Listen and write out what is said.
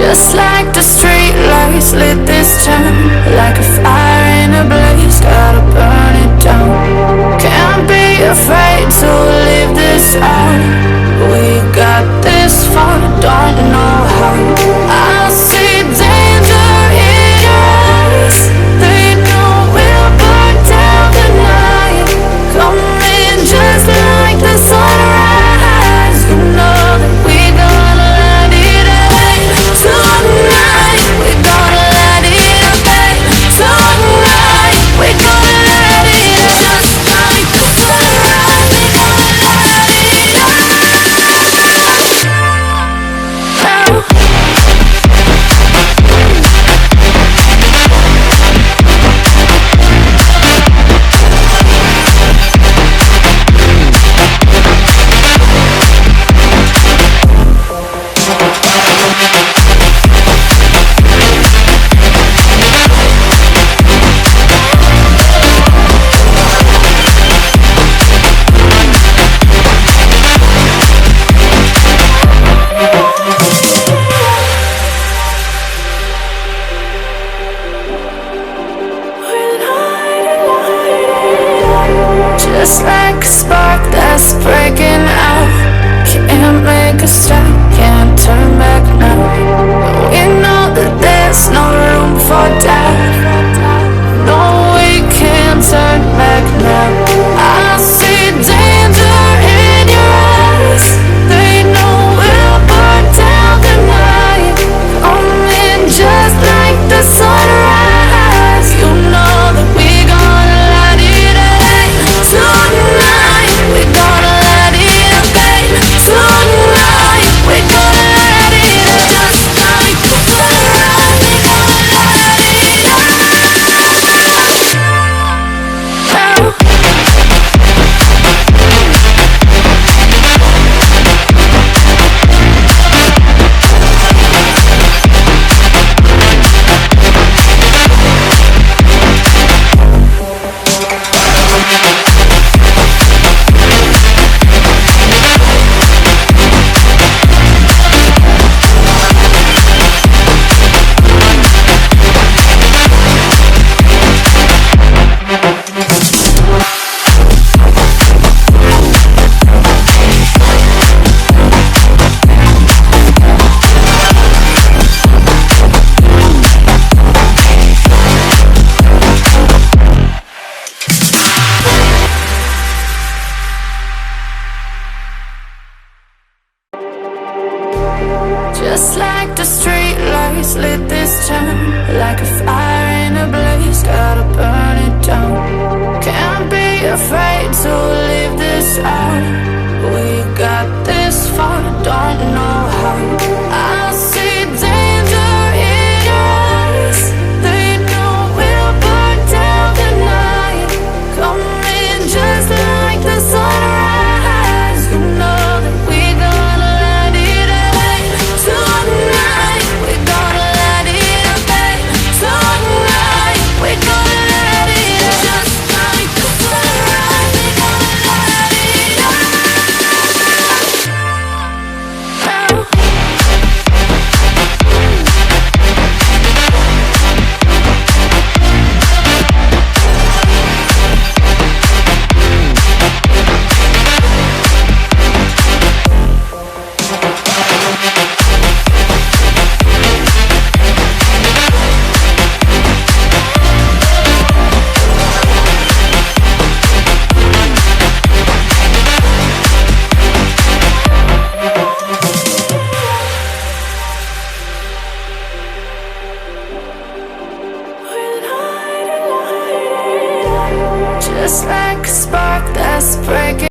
Just like the street lights lit this town, like a fire in a blaze, gotta burn it down. Can't be afraid to leave this out. We got this far, don't know how. I see danger in your eyes. They know we'll burn down the night. Coming just like the sunrise. You know that we're gonna let it out tonight. We're gonna let it out tonight. We're gonna let it out just like the sunrise. We're gonna let it out. Just like a spark that's breaking out. Can't make a stop, can't turn back now. We know that there's no room for doubt. No, we can't turn back now. I see danger in your eyes. They know we'll burn down the night. Coming just like the sunrise. You know that we're gonna let it out tonight. We're gonna let it out tonight. We're gonna let it out just like the sunrise. We're gonna let it out. Just like the street lights lit this town, like a fire in a blaze, gotta burn it down. Can't be afraid to leave this out. We got this far, don't know how. I see danger in your eyes. They know we'll burn down the night. Coming just like the sunrise. You know that we're gonna let it out tonight. We're gonna let it out tonight. We're gonna let it out just like the sunrise. We're gonna let it out. Just like a spark that's breaking